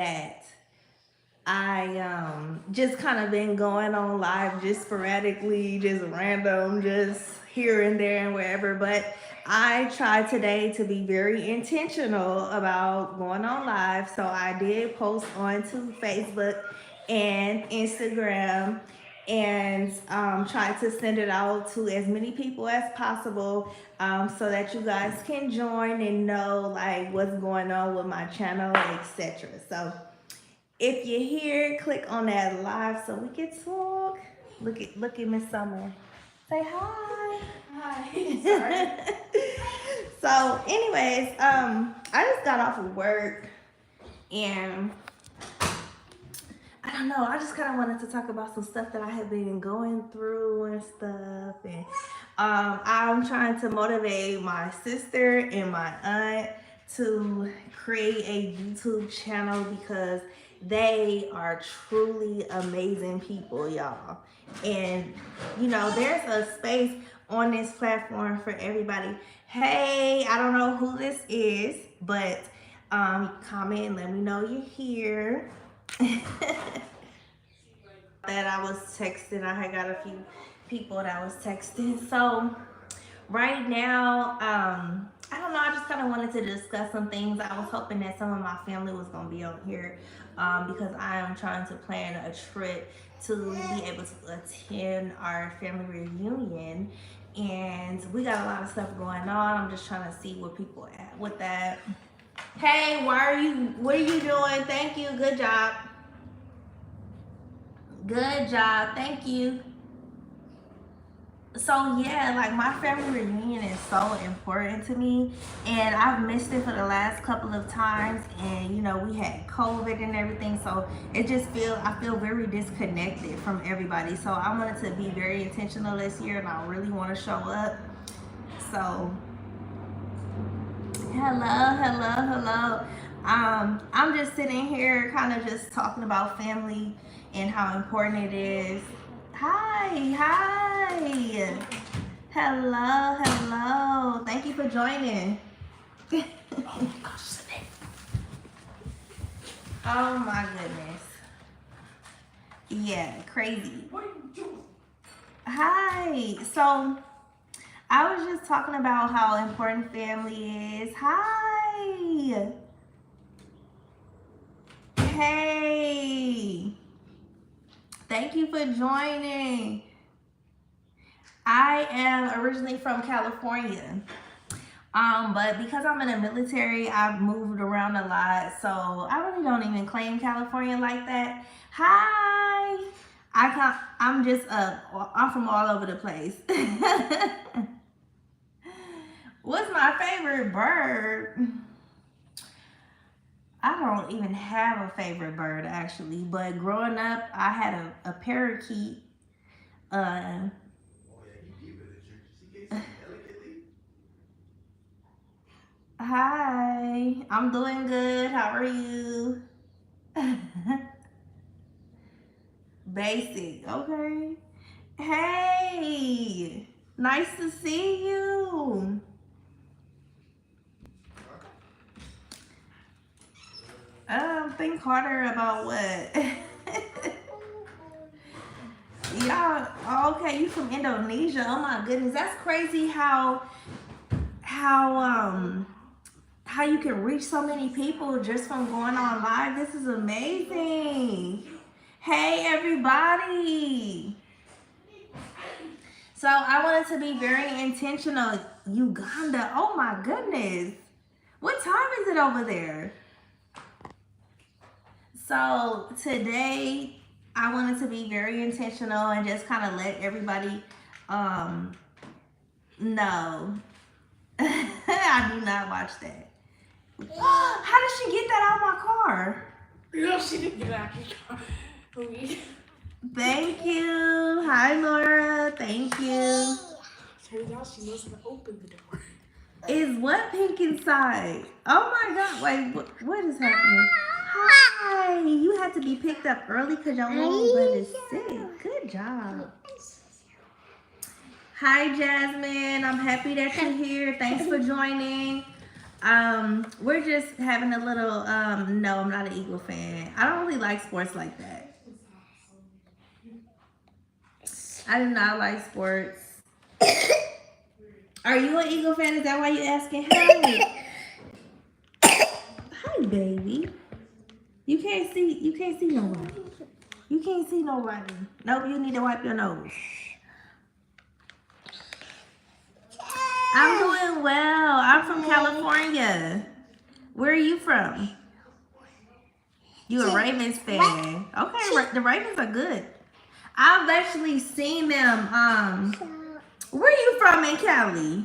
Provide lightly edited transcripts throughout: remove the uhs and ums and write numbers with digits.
that I just kind of been going on live just sporadically, just random, just here and there and wherever. But I tried today to be very intentional about going on live. So I did post onto Facebook and Instagram and try to send it out to as many people as possible so that you guys can join and know like what's going on with my channel, etc. So if you're here, click on that live so we can talk. Look at Miss Summer. Say hi. Hi. Sorry. So, anyways, I just got off of work and I don't know. I just kind of wanted to talk about some stuff that I have been going through and stuff. And I'm trying to motivate my sister and my aunt to create a YouTube channel because they are truly amazing people, y'all. And you know, there's a space on this platform for everybody. Hey, I don't know who this is, but comment, let me know you're here. That I was texting, I had got a few people that I was texting. So right now, I don't know, I just kind of wanted to discuss some things. I was hoping that some of my family was going to be on here because I am trying to plan a trip to be able to attend our family reunion. And we got a lot of stuff going on. I'm just trying to see where people are at with that. Hey, what are you doing? Thank you. Good job. Good job. Thank you. So yeah, like my family reunion is so important to me, and I've missed it for the last couple of times. And you know, we had COVID and everything, so I feel very disconnected from everybody. So I wanted to be very intentional this year, and I really want to show up. So hello. I'm just sitting here, kind of just talking about family and how important it is. Hi. Hello. Thank you for joining. Oh my gosh. Oh my goodness. Yeah, crazy. What are you doing? Hi. So I was just talking about how important family is. Hi. Hey. Thank you for joining. I am originally from California. But because I'm in the military, I've moved around a lot. So I really don't even claim California like that. Hi. I'm from all over the place. What's my favorite bird? I don't even have a favorite bird actually, but growing up, I had a parakeet. Hi, I'm doing good. How are you? Basic, okay. Hey, nice to see you. Think harder about what? Y'all, okay, you from Indonesia. Oh my goodness, that's crazy how you can reach so many people just from going on live. This is amazing. Hey everybody. So I wanted to be very intentional. Uganda, oh my goodness. What time is it over there? So today I wanted to be very intentional and just kind of let everybody know. I do not watch that. How did she get that out of my car? No, she didn't get out of your car. Thank you. Hi, Laura. Thank you. Turns out she knows how to open the door. Is what pink inside? Oh my God. Wait, what is happening? Hi. You had to be picked up early because your little butt is sick. Good job. Hi, Jasmine. I'm happy that you're here. Thanks for joining. We're just having a little. No, I'm not an Eagle fan. I don't really like sports like that. I do not like sports. Are you an Eagle fan? Is that why you asking? Hi, hi, baby. You can't see. You can't see nobody. You can't see nobody. Nope. You need to wipe your nose. I'm doing well. I'm from California. Where are you from? You a Ravens fan? Okay, the Ravens are good. I've actually seen them. Where you from in Cali?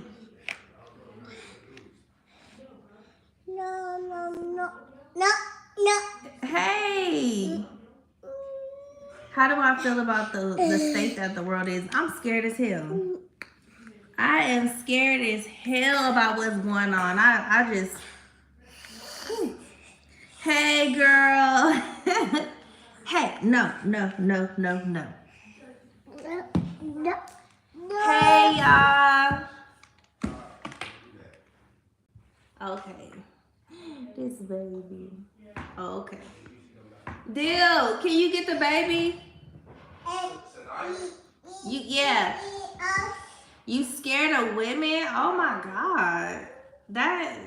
No. Hey, how do I feel about the state that the world is? I'm scared as hell. I am scared as hell about what's going on. I just. Hey, girl. Hey, no. Hey, y'all. Okay. This baby. Oh, okay. Dill, can you get the baby? Yeah. You scared of women? Oh my God. That's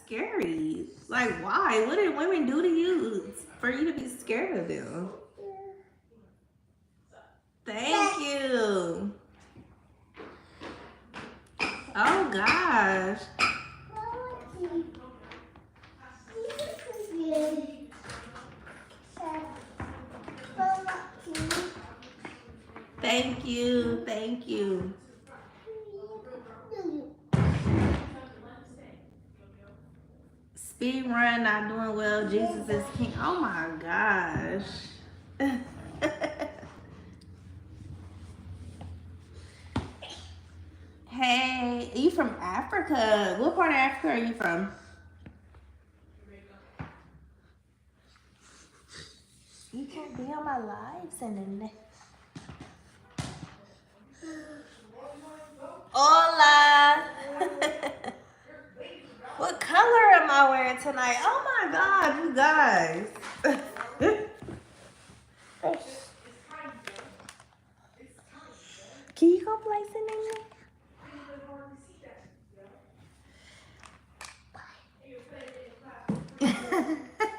scary. Like, why? What did women do to you for you to be scared of them? Thank you. Oh gosh. Thank you. Speed run, not doing well. Jesus is king. Oh my gosh. Hey, you from Africa? What part of Africa are you from? You can't be on my live sending. Hola. What color am I wearing tonight? Oh my God, you guys. Can you go play singing?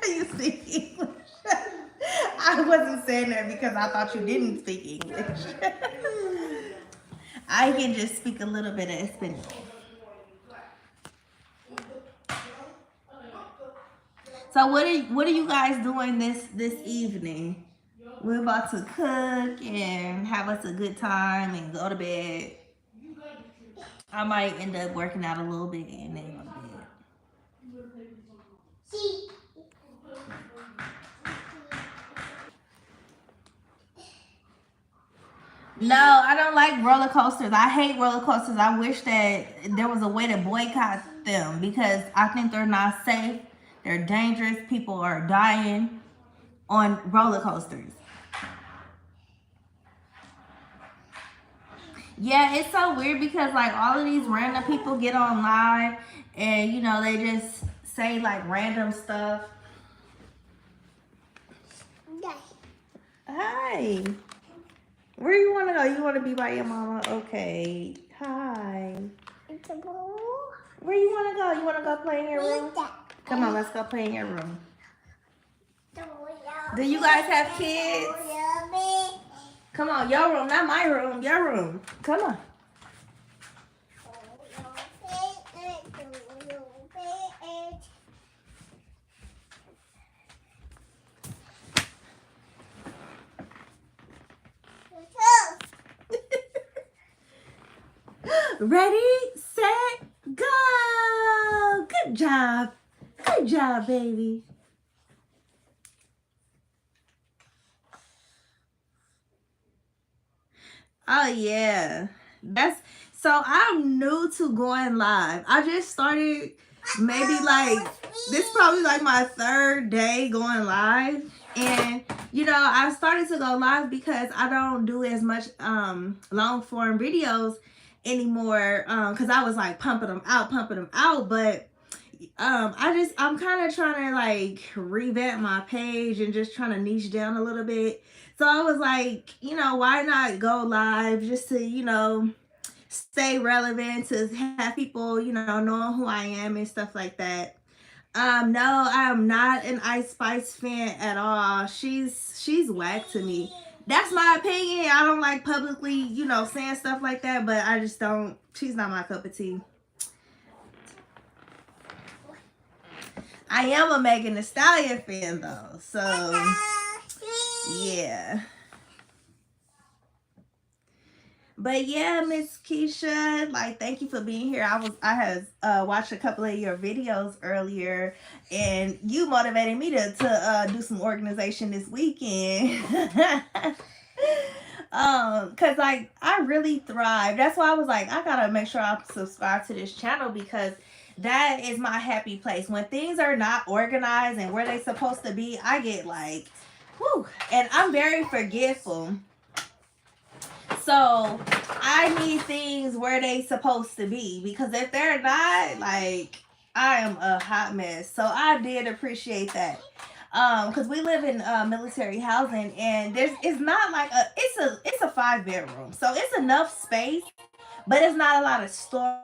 You speak English. I wasn't saying that because I thought you didn't speak English. I can just speak a little bit of Spanish. So what are you guys doing this evening? We're about to cook and have us a good time and go to bed. I might end up working out a little bit and then go to bed. No, I don't like roller coasters. I hate roller coasters. I wish that there was a way to boycott them because I think they're not safe. They're dangerous. People are dying on roller coasters. Yeah, it's so weird because like all of these random people get on live and you know they just say like random stuff. Hi. Where you want to go? You want to be by your mama? Okay. Hi. Where you want to go? You want to go play in your room? Come on, let's go play in your room. Do you guys have kids? Come on, your room, not my room. Your room. Come on. Ready, set, go. Good job. Good job, baby. Oh yeah. So I'm new to going live. I just started maybe like this probably like my third day going live. And you know, I started to go live because I don't do as much long form videos anymore because I was like pumping them out, but I'm kind of trying to like revamp my page and just trying to niche down a little bit. So I was like, why not go live just to, stay relevant, to have people, knowing who I am and stuff like that. No, I am not an Ice Spice fan at all. She's whack to me. That's my opinion. I don't like publicly, saying stuff like that, but I just don't. She's not my cup of tea. I am a Megan Thee Stallion fan though, so yeah. But yeah, Miss Keisha, like thank you for being here. I had watched a couple of your videos earlier, and you motivated me to do some organization this weekend. Cause like I really thrive. That's why I was like, I gotta make sure I subscribe to this channel because that is my happy place. When things are not organized and where they supposed to be, I get like, whew. And I'm very forgetful. So I need things where they supposed to be because if they're not, like I am a hot mess. So I did appreciate that. Because we live in military housing and it's not like it's a 5 bedroom. So it's enough space, but it's not a lot of storage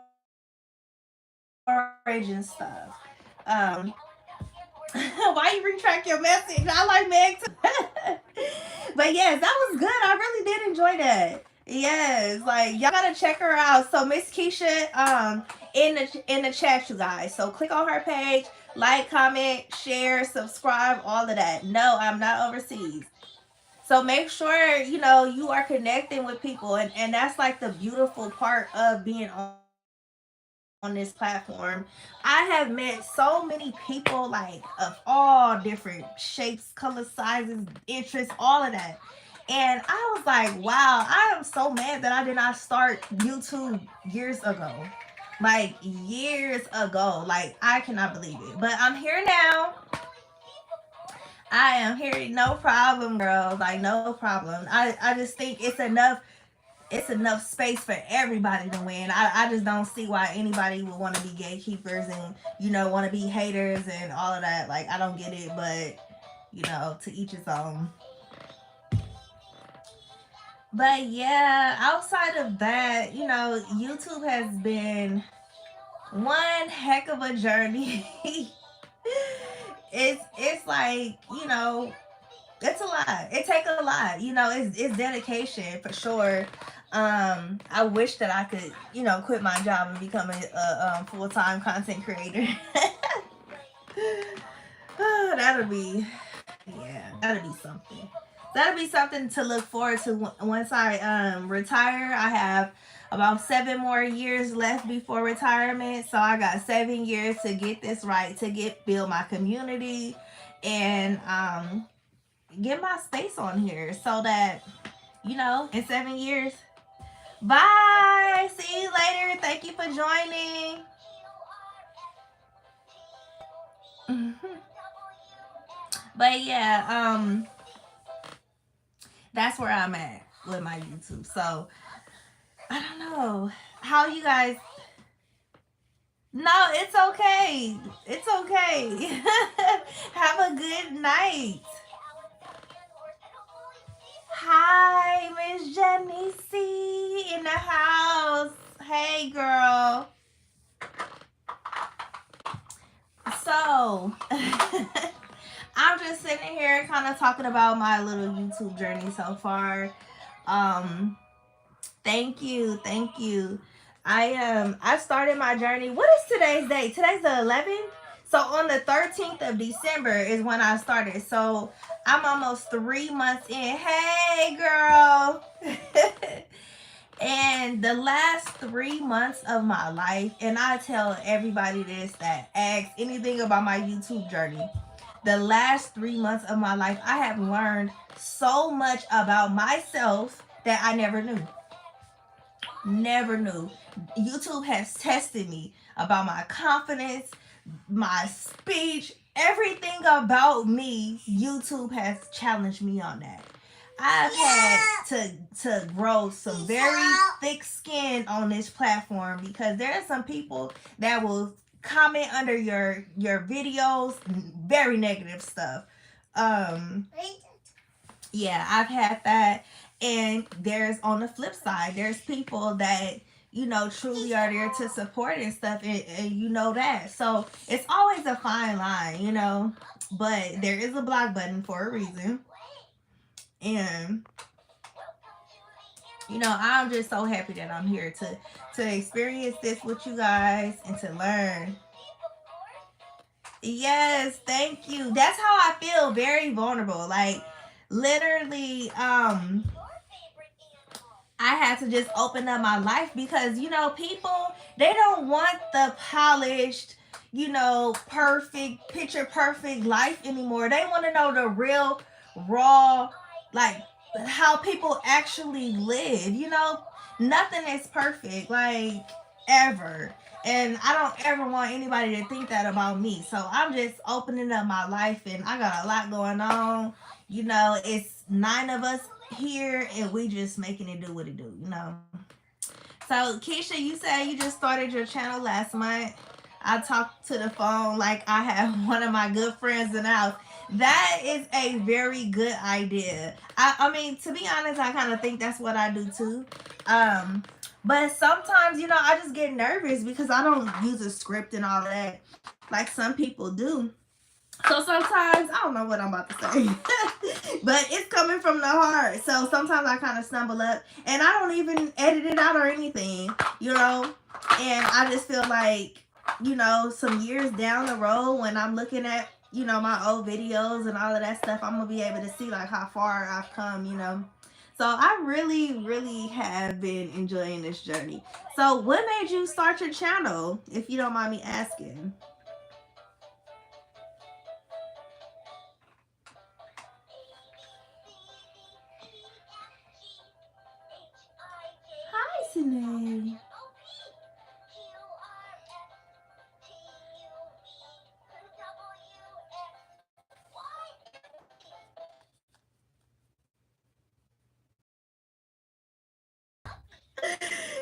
and stuff. Why you retract your message? I like Meg too. But yes, that was good. I really did enjoy that. Yes, like y'all gotta check her out. So Miss Keisha, in the chat, you guys. So click on her page, like, comment, share, subscribe, all of that. No, I'm not overseas. So make sure you are connecting with people, and that's like the beautiful part of being on this platform. I have met so many people like of all different shapes, colors, sizes, interests, all of that. And I was like, wow, I am so mad that I did not start YouTube years ago. Like years ago. Like I cannot believe it. But I'm here now. I am here. No problem, girl. Like no problem. I just think it's enough space for everybody to win. I just don't see why anybody would want to be gatekeepers and want to be haters and all of that. Like I don't get it, but to each his own. But yeah, outside of that, YouTube has been one heck of a journey. It's like it's a lot. It takes a lot. It's dedication for sure. I wish that I could, quit my job and become a full-time content creator. Oh, that'll be something. That'll be something to look forward to once I retire. I have about 7 more years left before retirement, so I got 7 years to get this right, to build my community, and get my space on here so that in 7 years. Bye. See you later. Thank you for joining. But yeah, that's where I'm at with my YouTube. So I don't know how you guys. No, it's okay. It's okay. Have a good night. Hi, Miss Jenny C in the house. Hey, girl. So, I'm just sitting here kind of talking about my little YouTube journey so far. Um, thank you, thank you. I started my journey. What is today's date? Today's the 11th. So on the 13th of December is when I started. So I'm almost 3 months in. Hey, girl. And the last 3 months of my life, and I tell everybody this that asks anything about my YouTube journey, the last 3 months of my life, I have learned so much about myself that I never knew. Never knew. YouTube has tested me about my confidence, my speech, everything about me. YouTube has challenged me on that. I've had to grow some very thick skin on this platform because there are some people that will comment under your videos, very negative stuff. Um, yeah, I've had that. And there's on the flip side, there's people that truly are there to support and stuff, and you know that. So it's always a fine line. But there is a block button for a reason. And I'm just so happy that I'm here to experience this with you guys and to learn. Yes, thank you. That's how I feel, very vulnerable. Like literally, I had to just open up my life because people, they don't want the polished, perfect, picture perfect life anymore. They want to know the real raw, like how people actually live. Nothing is perfect, like ever. And I don't ever want anybody to think that about me. So I'm just opening up my life, and I got a lot going on. It's 9 of us here, and we just making it do what it do. So Keisha, you said you just started your channel last month. I talked to the phone like I have one of my good friends in the house. That is a very good idea. I mean, to be honest, I kind of think that's what I do too. But sometimes, I just get nervous because I don't use a script and all that like some people do. So sometimes I don't know what I'm about to say, but it's coming from the heart. So sometimes I kind of stumble up, and I don't even edit it out or anything. And I just feel like some years down the road when I'm looking at my old videos and all of that stuff, I'm gonna be able to see like how far I've come. So I really, really have been enjoying this journey. So what made you start your channel, if you don't mind me asking? Hi, Sine.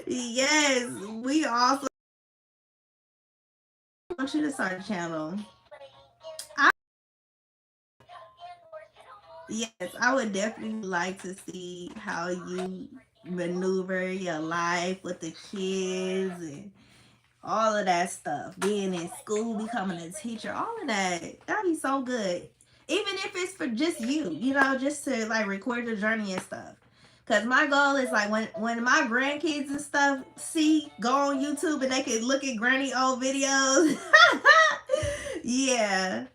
Yes, we also want you to start a channel. I, yes, I would definitely like to see how you maneuver your life with the kids and all of that stuff. Being in school, becoming a teacher, all of that. That'd be so good. Even if it's for just you, just to like record your journey and stuff. Cause my goal is like when my grandkids and stuff go on YouTube and they can look at granny old videos. Yeah.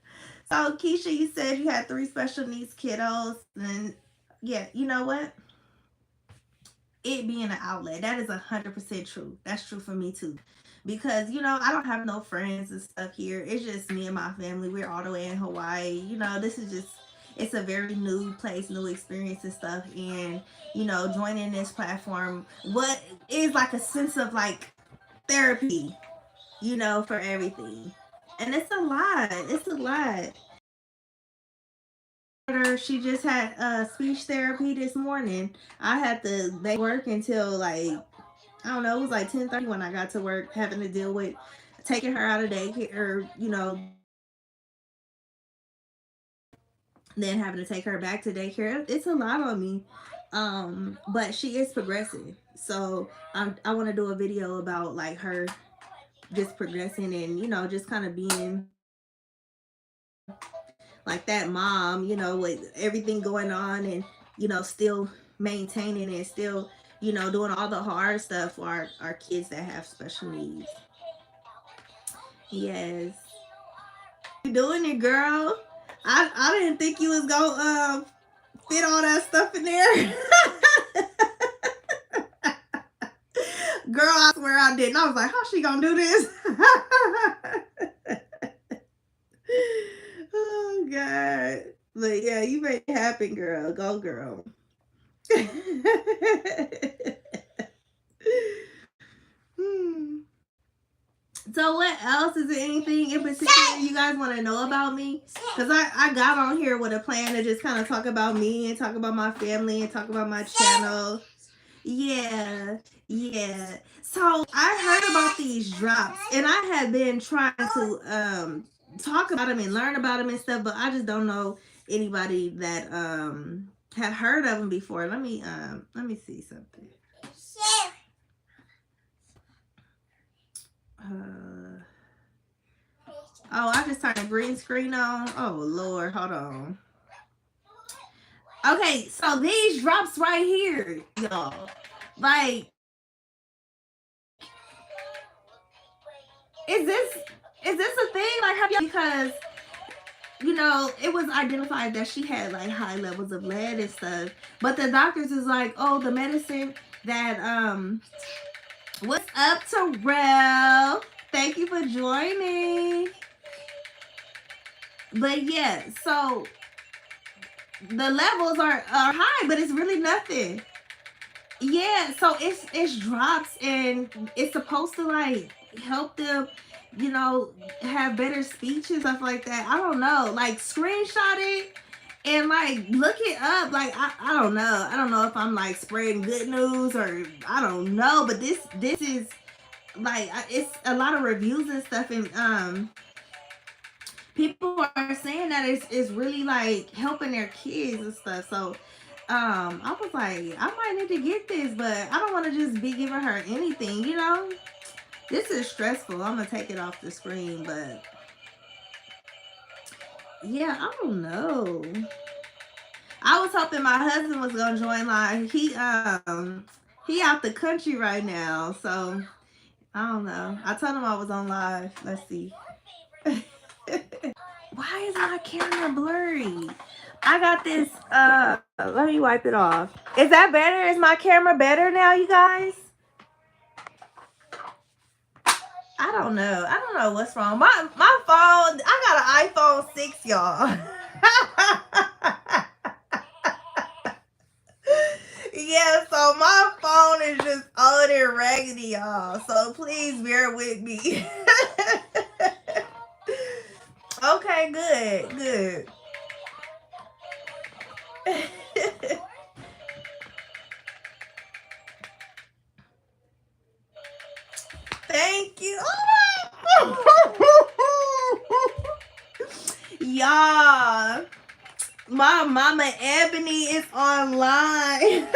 So Keisha, you said you had 3 special needs kiddos, and yeah, you know what? It being an outlet, that is 100% true. That's true for me too, because I don't have no friends and stuff here. It's just me and my family. We're all the way in Hawaii. This is just, it's a very new place, new experience and stuff. And joining this platform, what is like a sense of like therapy, for everything. And it's a lot. It's a lot. She just had speech therapy this morning. I had to make work until like, I don't know, it was like 10:30 when I got to work, having to deal with taking her out of daycare, then having to take her back to daycare. It's a lot on me. But she is progressing. So I want to do a video about like her just progressing and, just kind of being like that mom, with everything going on and, still maintaining and still, doing all the hard stuff for our kids that have special needs. Yes. You doing it, girl. I didn't think you was gonna fit all that stuff in there. Girl, I swear I didn't. I was like, how's she gonna do this? Oh God. But yeah, you made it happen, girl. Go girl. Hmm. So what else, is there anything in particular you guys want to know about me? Because I got on here with a plan to just kind of talk about me and talk about my family and talk about my channel. Yeah, yeah. So I heard about these drops, and I have been trying to talk about them and learn about them and stuff, but I just don't know anybody that had heard of them before. Let me see something. Uh, oh, I just turned the green screen on. Oh Lord, hold on. Okay, so these drops right here, y'all. Like, is this is this a thing? Like, have y'all, because it was identified that she had like high levels of lead and stuff. But the doctors is like, oh, the medicine that what's up, Terrell? Thank you for joining. But yeah, so the levels are high, but it's really nothing. Yeah, so it's drops, and it's supposed to like help them, have better speech and stuff like that. I don't know, like screenshot it and like look it up. Like I don't know. I don't know if I'm like spreading good news or I don't know, but this is like it's a lot of reviews and stuff, and people are saying that it's really like helping their kids and stuff. So I was like, I might need to get this, but I don't want to just be giving her anything. This is stressful. I'm gonna take it off the screen, but yeah, I don't know. I was hoping my husband was gonna join live. He out the country right now, so I don't know. I told him I was on live. Let's see. Why is my camera blurry? I got this. Let me wipe it off. Is that better? Is my camera better now, you guys? I don't know. I don't know what's wrong. My phone. I got an iPhone 6, y'all. Yeah, so my phone is just old and raggedy, y'all. So please bear with me. Okay, good. Thank you. Y'all, my mama Ebony is online.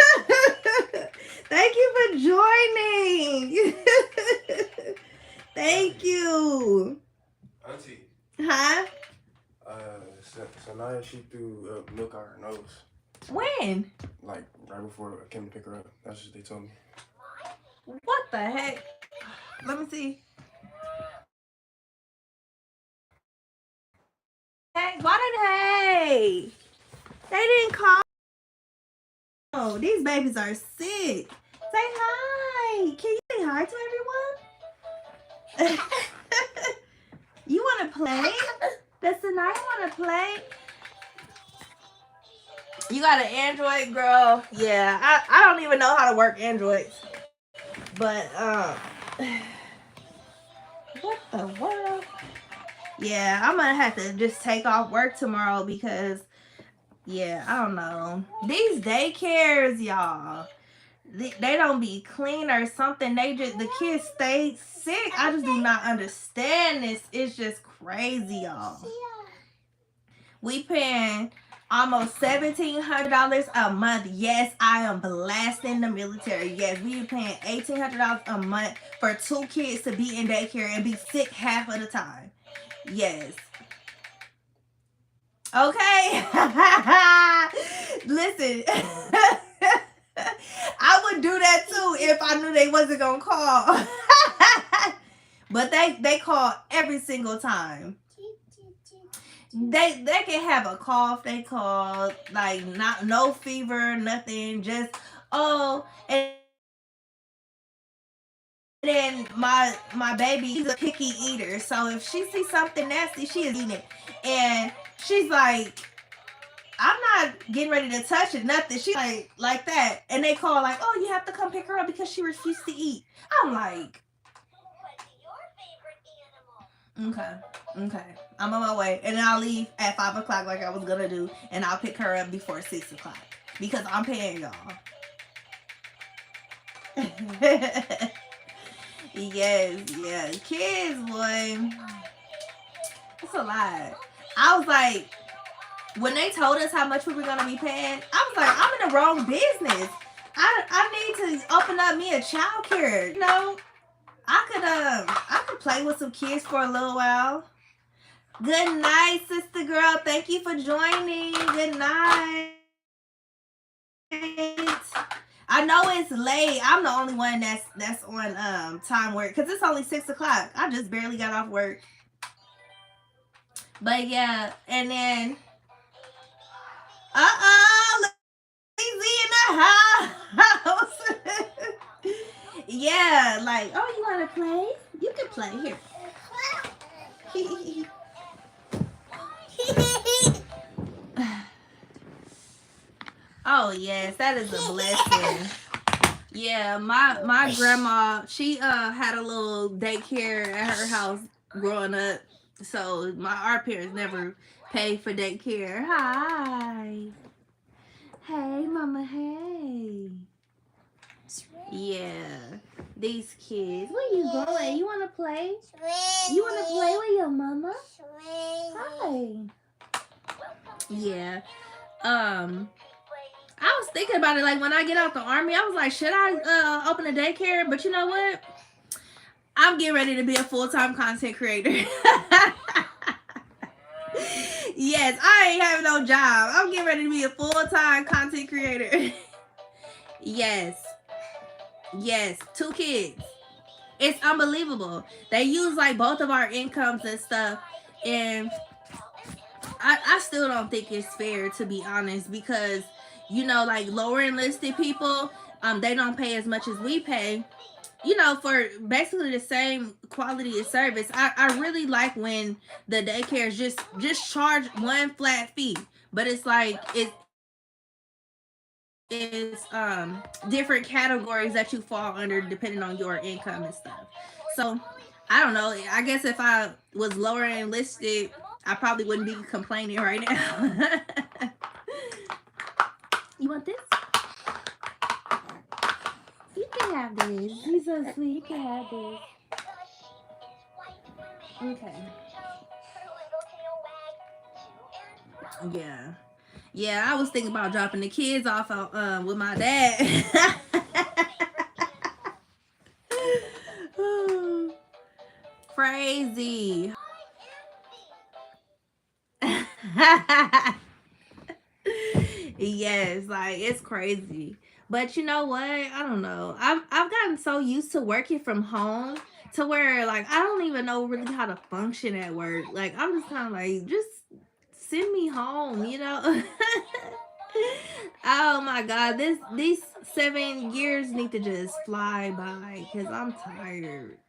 Thank you for joining. Thank you. Auntie. Huh? So now she threw milk out her nose. When? Like right before I came to pick her up. That's what they told me. What the heck? Let me see. Hey, hey? They didn't call. Oh, these babies are sick. Say hi. Can you say hi to everyone? You want to play? Does Sanaya want to play? You got an Android, girl? Yeah, I don't even know how to work Androids. But, what the world? Yeah, I'm going to have to just take off work tomorrow because, yeah, I don't know. These daycares, y'all, they don't be clean or something. The kids stay sick. I just do not understand this. It's just crazy, y'all. We paying almost $1,700 a month. Yes, I am blasting the military. Yes, we paying $1,800 a month for 2 kids to be in daycare and be sick half of the time. Yes. Okay. Listen. I would do that too if I knew they wasn't gonna call. But they call every single time. They can have a cough. They call like no fever, nothing. Just and then my baby, she's a picky eater. So if she sees something nasty, she is eating it, and she's like, I'm not getting ready to touch it, nothing. She like that, and they call like, oh, you have to come pick her up because she refused to eat. I'm like, okay, I'm on my way, and then I'll leave at 5 o'clock like I was gonna do, and I'll pick her up before 6 o'clock because I'm paying y'all. Yes, yeah. Kids, boy, it's a lot. I was like, when they told us how much we were gonna be paying, I was like, I'm in the wrong business. I need to open up me a child care. You know, I could play with some kids for a little while. Good night, sister girl. Thank you for joining. Good night. I know it's late. I'm the only one that's on time work because it's only 6 o'clock. I just barely got off work. But yeah, and then lazy in the house. Yeah, like, oh, you wanna play? You can play here. Oh yes, that is a blessing. Yeah, my grandma, she had a little daycare at her house growing up. So our parents never paid for daycare. Hi. Hey, mama, hey. Yeah. These kids. Where you going? You wanna play? You wanna play with your mama? Hi. Yeah. I was thinking about it, like when I get out the army, I was like, should I open a daycare? But you know what? I'm getting ready to be a full-time content creator. Yes, I ain't having no job. I'm getting ready to be a full-time content creator. Yes. Yes, 2 kids. It's unbelievable. They use like both of our incomes and stuff. And I still don't think it's fair, to be honest, because you know, like lower enlisted people, they don't pay as much as we pay, you know, for basically the same quality of service. I really like when the daycares just charge one flat fee, but it's like it's different categories that you fall under depending on your income and stuff. So I don't know. I guess if I was lower enlisted, I probably wouldn't be complaining right now. You want this? You can have this. He's so sweet. You can have this. Okay. Yeah. Yeah, I was thinking about dropping the kids off with my dad. Crazy. Yes, like it's crazy. But you know what? I don't know. I've gotten so used to working from home to where like I don't even know really how to function at work. Like I'm just kind of like just send me home, you know? Oh my god, these 7 years need to just fly by because I'm tired.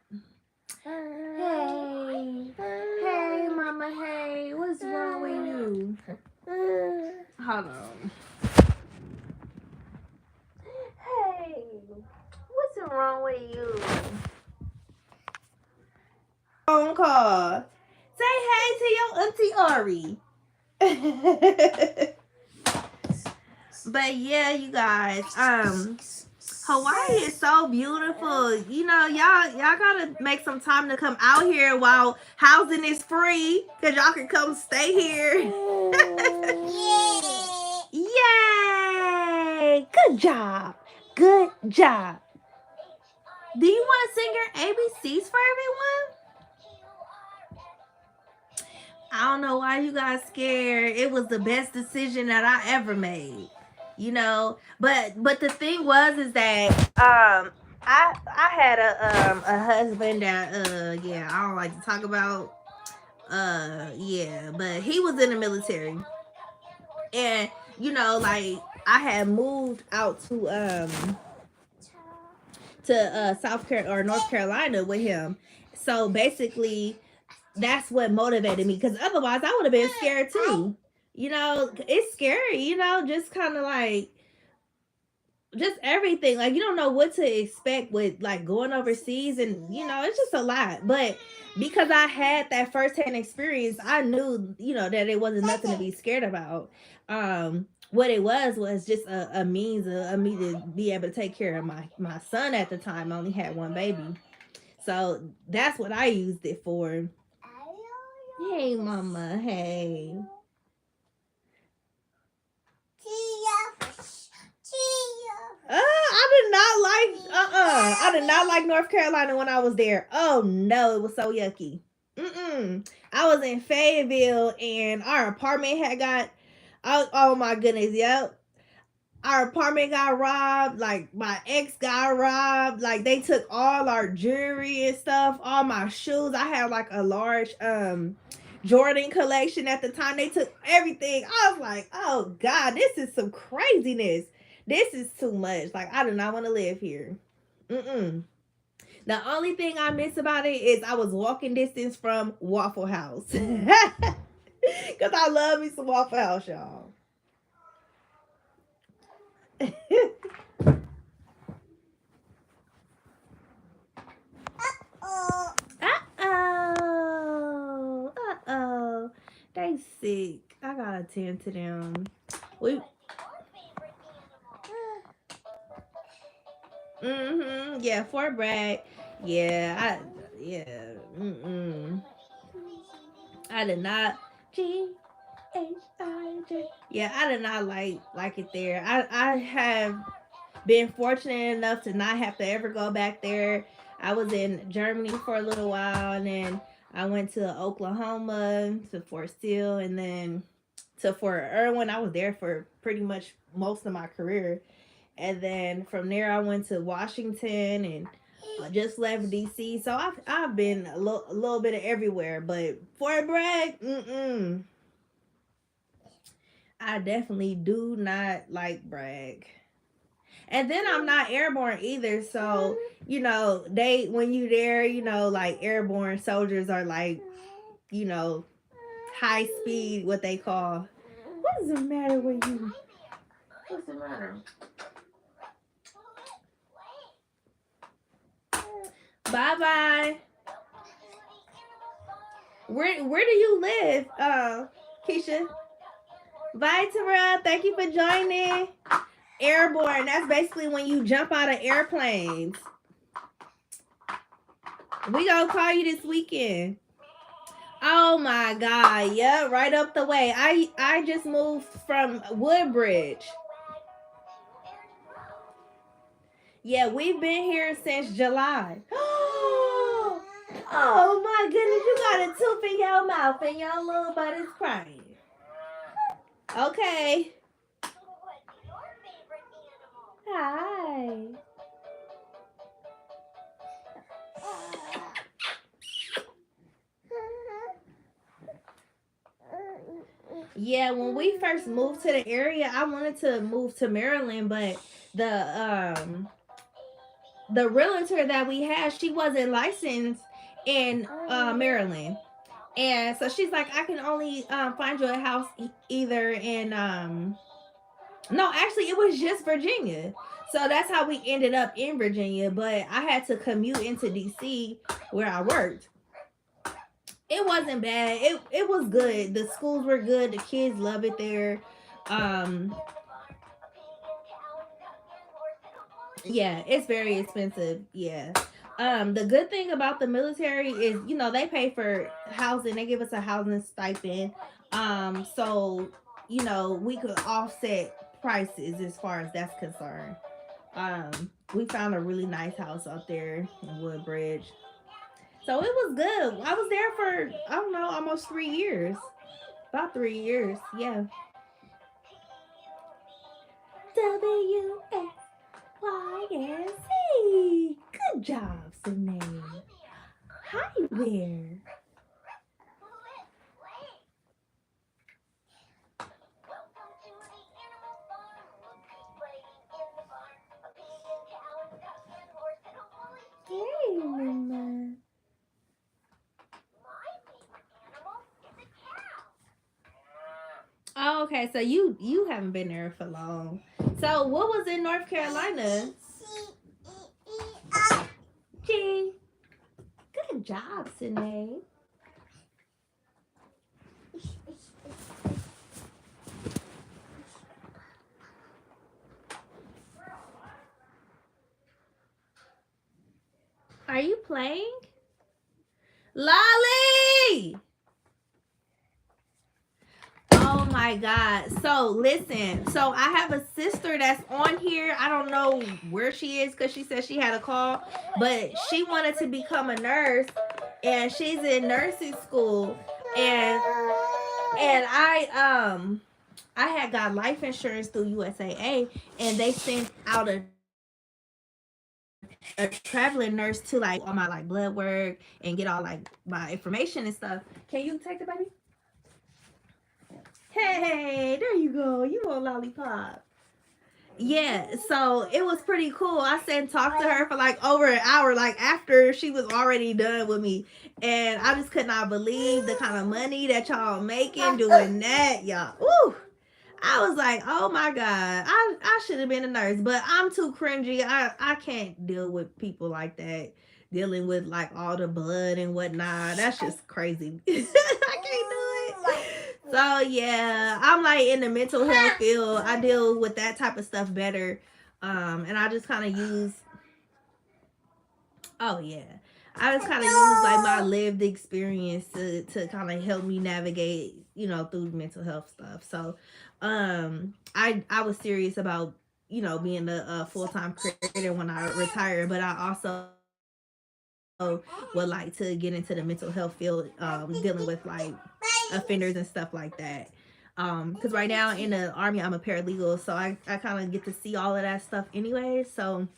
Hey, hey, mama, hey, what's wrong with you? Hold on. Hey, what's wrong with you? Phone call. Say hey to your auntie Ari. But yeah, you guys, Hawaii is so beautiful. You know, y'all gotta make some time to come out here while housing is free, cause y'all can come stay here. Yay! Good job. Good job. Do you want to sing your ABCs for everyone? I don't know why you got scared. It was the best decision that I ever made. You know, but the thing was is that I had a husband that yeah, I don't like to talk about yeah, but he was in the military. And you know, like I had moved out to South Carolina or North Carolina with him. So basically that's what motivated me because otherwise I would have been scared too. You know, it's scary, you know, just kind of like just everything. Like you don't know what to expect with like going overseas and you know, it's just a lot. But because I had that firsthand experience, I knew, you know, that it wasn't nothing to be scared about. What it was just a means of me to be able to take care of my son at the time. I only had one baby. So that's what I used it for. Hey, mama. Hey. I did not like North Carolina when I was there. Oh no, it was so yucky. I was in Fayetteville and our apartment had got. Oh my goodness, yep. Our apartment got robbed. Like my ex got robbed. Like they took all our jewelry and stuff, all my shoes. I had like a large Jordan collection at the time. They took everything. I was like, oh God, this is some craziness. This is too much. Like I do not want to live here. Mm-mm. The only thing I miss about it is I was walking distance from Waffle House. Cause I love me some Waffle House, y'all. Uh-oh. They sick. I gotta attend to them. We yeah, Fort Bragg. Yeah. I did not G-H-I-J. Yeah, I did not like it there. I have been fortunate enough to not have to ever go back there. I was in Germany for a little while, and then I went to Oklahoma, to Fort Steele, and then to Fort Irwin. I was there for pretty much most of my career. And then from there, I went to Washington and just left DC. So I've been a little bit of everywhere. But Fort Bragg, I definitely do not like Bragg. And then I'm not airborne either. So, they when you there, like airborne soldiers are like, you know, high speed, what they call. What's the matter with you? What's the matter? Bye bye. Where do you live, Keisha? Bye, Tara. Thank you for joining. Airborne. That's basically when you jump out of airplanes. We gonna call you this weekend. Oh my God. Yeah, right up the way. I just moved from Woodbridge. Yeah, we've been here since July. Oh my goodness, you got a tooth in your mouth and your little butt is crying. Okay. Hi. Yeah, when we first moved to the area, I wanted to move to Maryland, but the realtor that we had, she wasn't licensed in Maryland. And so she's like, I can only find you a house either in no, actually it was just Virginia. So that's how we ended up in Virginia, but I had to commute into DC where I worked. It wasn't bad. It was good. The schools were good. The kids love it there. Um yeah, it's very expensive. Yeah. The good thing about the military is, they pay for housing. They give us a housing stipend. So, we could offset prices as far as that's concerned. We found a really nice house out there in Woodbridge. So it was good. I was there for, I don't know, almost 3 years. About 3 years, yeah. WSYNC. Good job, Sine. Hi there. Hey, Mama. Oh, okay. So you haven't been there for long. So what was in North Carolina? G. Good job, Sine. Are you playing? Lolly! Oh my God. So listen. So I have a sister that's on here. I don't know where she is because she said she had a call, but she wanted to become a nurse and she's in nursing school. And I had got life insurance through USAA and they sent out a traveling nurse to like all my like blood work and get all like my information and stuff. Can you take the baby? Hey, there you go. You want lollipop. Yeah, so it was pretty cool. I sat and talked to her for like over an hour, like after she was already done with me. And I just could not believe the kind of money that y'all making doing that, y'all. Ooh. I was like, oh my God, I should have been a nurse, but I'm too cringy. I can't deal with people like that, dealing with like all the blood and whatnot. That's just crazy. I can't do it. So yeah, I'm like in the mental health field. I deal with that type of stuff better. And I just kind of use, oh yeah. I just kind of use like my lived experience to kind of help me navigate, through mental health stuff. So, I was serious about, being a full-time creator when I retired, but I also would like to get into the mental health field, dealing with like offenders and stuff like that. Because right now in the army, I'm a paralegal, so I kind of get to see all of that stuff anyway. So,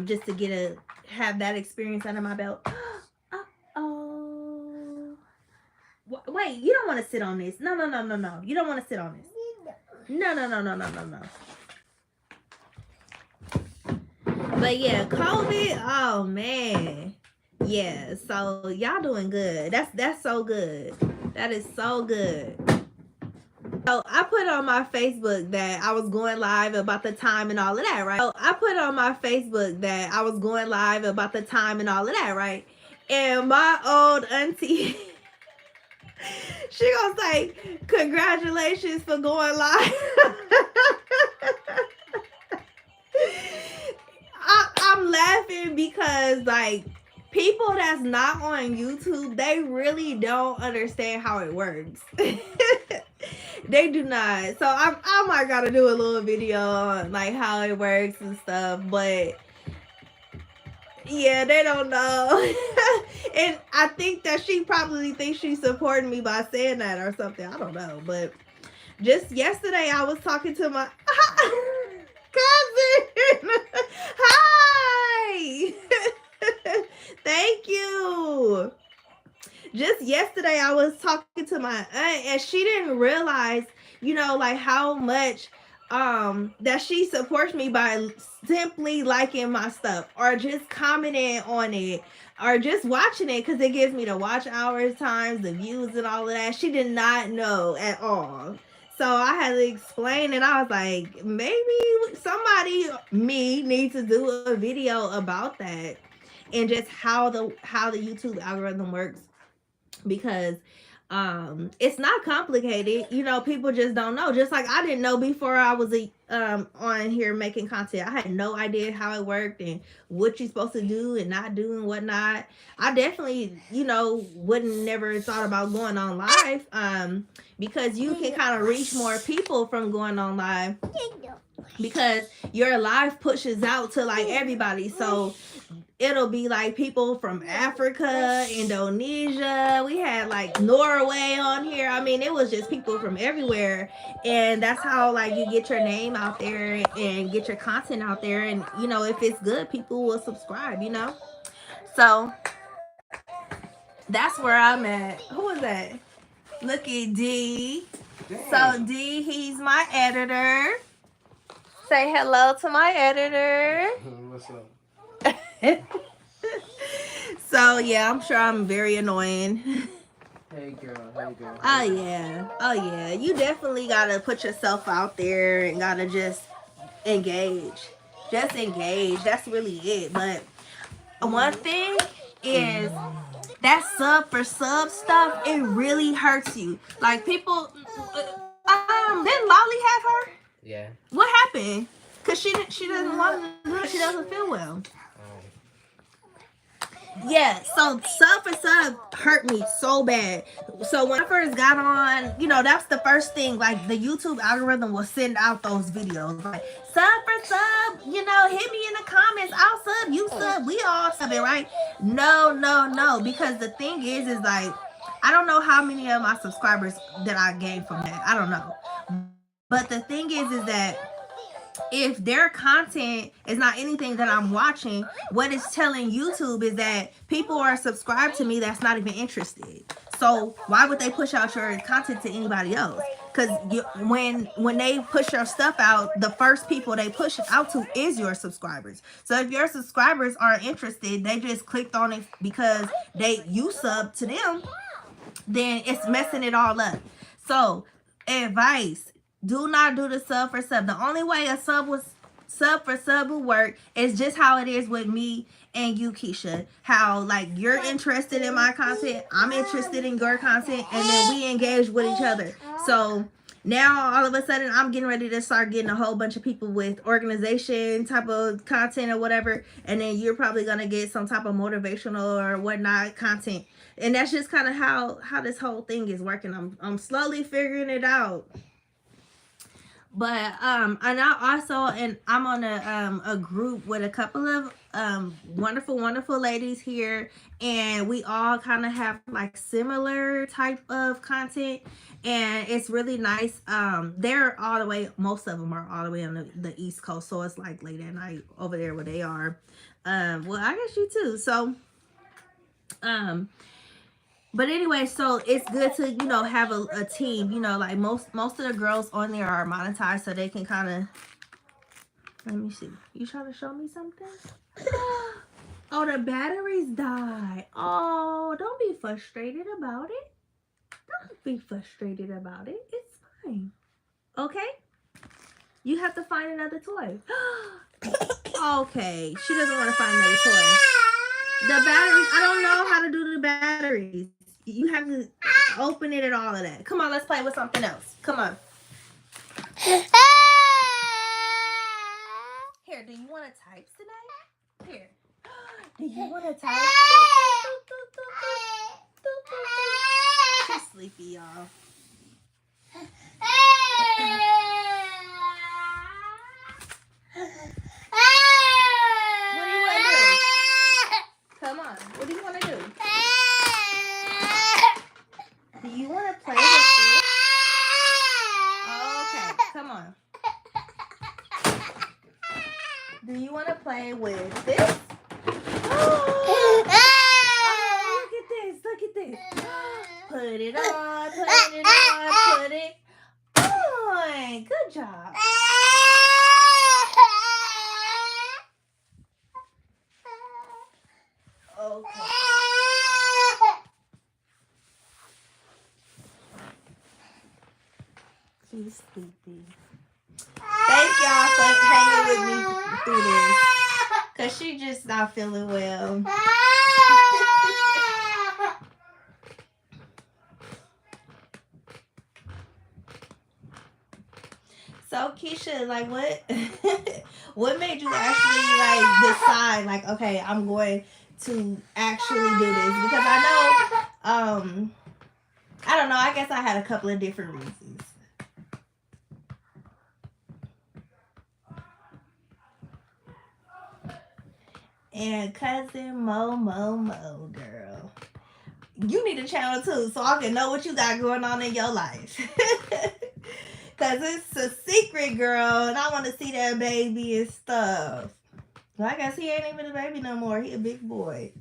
just to have that experience under my belt. Oh, wait, you don't want to sit on this. No. You don't want to sit on this. No. But yeah, COVID, oh man. Yeah, so y'all doing good. That's so good. That is so good. So I put on my Facebook that I was going live about the time and all of that, right? And my old auntie, she gonna say, congratulations for going live. I'm laughing because like people that's not on YouTube, they really don't understand how it works. They do not. So I might gotta do a little video on like how it works and stuff, but yeah, they don't know. And I think that she probably thinks she's supporting me by saying that or something. I don't know. But just yesterday I was talking to my cousin. Hi. Thank you. Just yesterday I was talking to my aunt and she didn't realize, like how much that she supports me by simply liking my stuff or just commenting on it or just watching it because it gives me the watch hours times, the views and all of that. She did not know at all. So I had to explain and I was like, maybe me needs to do a video about that and just how the YouTube algorithm works, because it's not complicated. People just don't know. Just like I didn't know before I was on here making content. I had no idea how it worked and what you're supposed to do and not do and whatnot. I definitely, wouldn't never thought about going on live, because you can kind of reach more people from going on live, because your live pushes out to like everybody. So it'll be like people from Africa, Indonesia. We had like Norway on here. I mean, it was just people from everywhere. And that's how like you get your name out there and get your content out there. And if it's good, people will subscribe, So that's where I'm at. Who is that? Look at D. Dang. So D, he's my editor. Say hello to my editor. What's up? So yeah, I'm sure I'm very annoying. Hey girl. Oh yeah. You definitely gotta put yourself out there and gotta just engage. Just engage. That's really it. But one thing is that sub for sub stuff, it really hurts you. Like people, didn't Lolly have her? Yeah. What happened? Cause she doesn't want to do it. She doesn't feel well. Yeah, so sub for sub hurt me so bad. So when I first got on, that's the first thing. Like the YouTube algorithm will send out those videos, like sub for sub. Hit me in the comments. I'll sub, you sub, we all subbing, right? No, no, no. Because the thing is like I don't know how many of my subscribers that I gained from that. I don't know. But the thing is that if their content is not anything that I'm watching, what it's telling YouTube is that people are subscribed to me that's not even interested. So why would they push out your content to anybody else? Because when they push your stuff out, the first people they push it out to is your subscribers. So if your subscribers aren't interested, they just clicked on it because you sub to them, then it's messing it all up. So, advice: do not do the sub for sub. The only way a sub for sub will work is just how it is with me and you, Keisha. How like you're interested in my content, I'm interested in your content, and then we engage with each other. So now all of a sudden I'm getting ready to start getting a whole bunch of people with organization type of content or whatever, and then you're probably gonna get some type of motivational or whatnot content, and that's just kind of how this whole thing is working. I'm slowly figuring it out. But and I'm on a group with a couple of wonderful ladies here, and we all kind of have like similar type of content, and it's really nice. They're all the way, most of them are all the way on the East Coast, so it's like late at night over there where they are. Well, I guess you too. So um but anyway, so it's good to have a team. Like most of the girls on there are monetized, so they can kind of. Let me see. You trying to show me something? Oh, the batteries died. Oh, don't be frustrated about it. Don't be frustrated about it. It's fine. Okay. You have to find another toy. Okay, she doesn't want to find another toy. The batteries. I don't know how to do the batteries. You have to open it and all of that. Come on, let's play with something else. Come on. Here, do you want to type today? Here. Do you want to type? She's sleepy, y'all. What do you want to do? Come on. What do you want to do? Do you want to play with this? Okay, come on. Do you want to play with this? Oh, look at this. Look at this. Put it on. Put it on. Put it on. Good job. Okay. She's sleepy. Thank y'all for hanging with me through this. Because she just not feeling well. So Keisha, like what what made you actually like decide like, okay, I'm going to actually do this? Because I know I don't know, I guess I had a couple of different reasons. And cousin Mo, girl, you need a channel too, so I can know what you got going on in your life. Cause it's a secret, girl, and I want to see that baby and stuff. Well, I guess he ain't even a baby no more. He a big boy.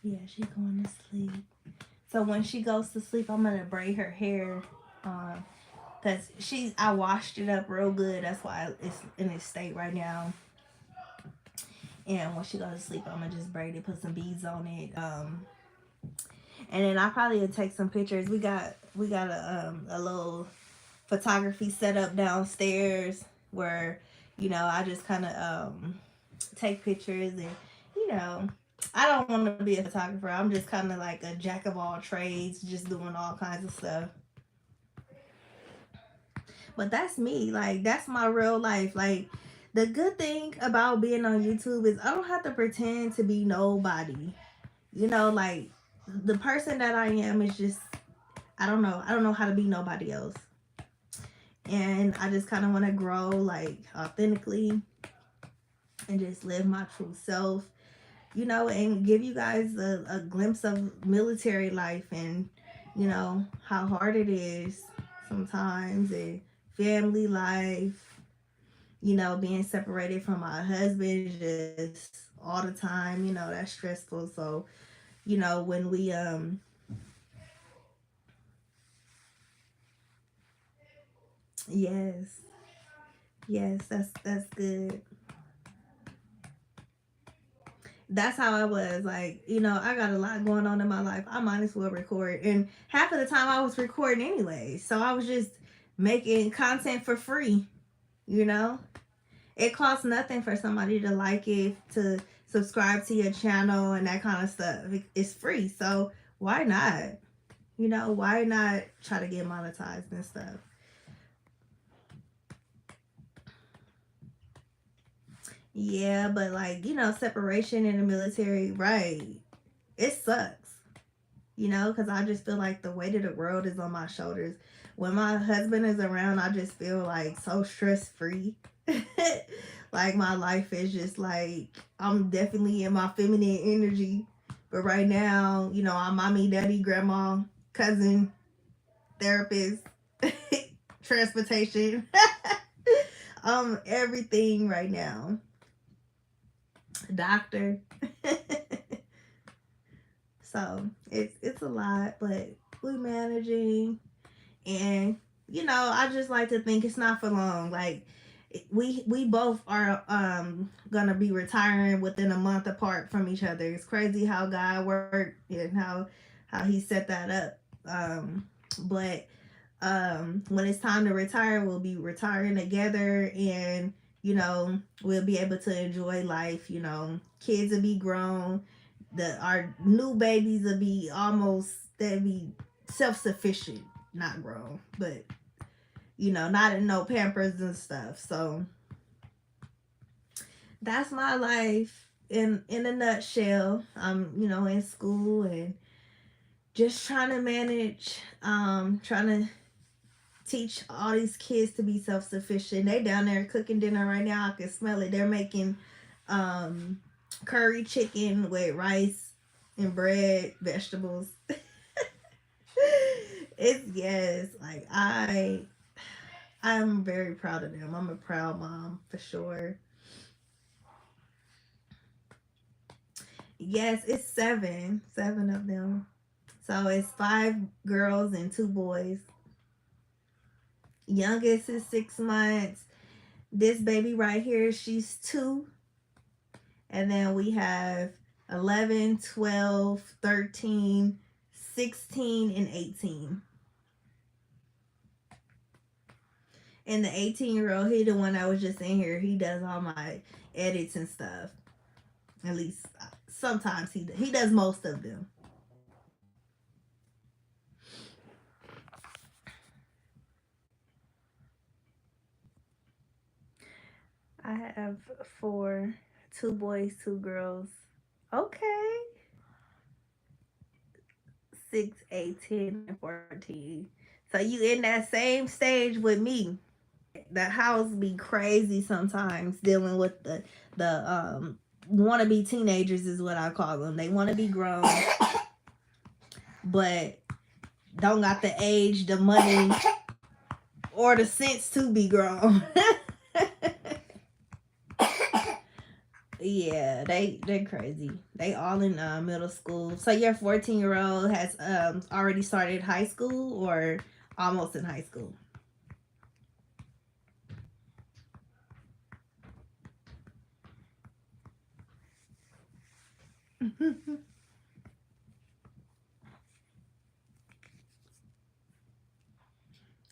Yeah, she's going to sleep. So when she goes to sleep, I'm gonna braid her hair, cause I washed it up real good. That's why it's in its state right now. And when she goes to sleep, I'm gonna just braid it, put some beads on it, and then I probably would take some pictures. We got a little photography set up downstairs where I just kind of take pictures and you know I don't want to be a photographer. I'm just kind of like a jack of all trades, just doing all kinds of stuff. But that's me. Like, that's my real life. Like, the good thing about being on YouTube is I don't have to pretend to be nobody. Like, the person that I am is just, I don't know. I don't know how to be nobody else. And I just kind of want to grow, like, authentically and just live my true self, and give you guys a glimpse of military life and, how hard it is sometimes, and family life, being separated from my husband just all the time, that's stressful. So, when yes, yes, that's good. That's how I was. Like, I got a lot going on in my life. I might as well record. And half of the time I was recording anyway. So I was just making content for free, you know? It costs nothing for somebody to like it, to subscribe to your channel and that kind of stuff. It's free. So why not? Why not try to get monetized and stuff? Yeah, but like, separation in the military, right? It sucks. Because I just feel like the weight of the world is on my shoulders. When my husband is around, I just feel like so stress free. Like, my life is just like, I'm definitely in my feminine energy. But right now, I'm mommy, daddy, grandma, cousin, therapist, transportation, everything right now. Doctor. So it's a lot, but we managing. And I just like to think it's not for long. Like, we both are gonna be retiring within a month apart from each other. It's crazy how God worked and how he set that up. But when it's time to retire, we'll be retiring together, and we'll be able to enjoy life. Kids will be grown. Our new babies will be almost, they'll be self-sufficient, not grown, but not in no pampers and stuff. So that's my life in a nutshell. I'm in school and just trying to manage, trying to teach all these kids to be self-sufficient. They down there cooking dinner right now. I can smell it. They're making um curry chicken with rice and bread, vegetables. It's, yes, like, I'm very proud of them. I'm a proud mom for sure. Yes, it's seven of them. So it's 5 girls and 2 boys. Youngest is 6 months. This baby right here, she's 2. And then we have 11, 12, 13, 16, and 18. And the 18-year-old, he the one that was just in here. He does all my edits and stuff. At least sometimes he does most of them. I have 4, 2 boys, 2 girls. Okay. 6, 8, 10, and 14. So you in that same stage with me. The house be crazy sometimes, dealing with the wannabe teenagers is what I call them. They want to be grown, but don't got the age, the money, or the sense to be grown. Yeah, they're crazy. They all in middle school. So your 14-year-old has already started high school or almost in high school?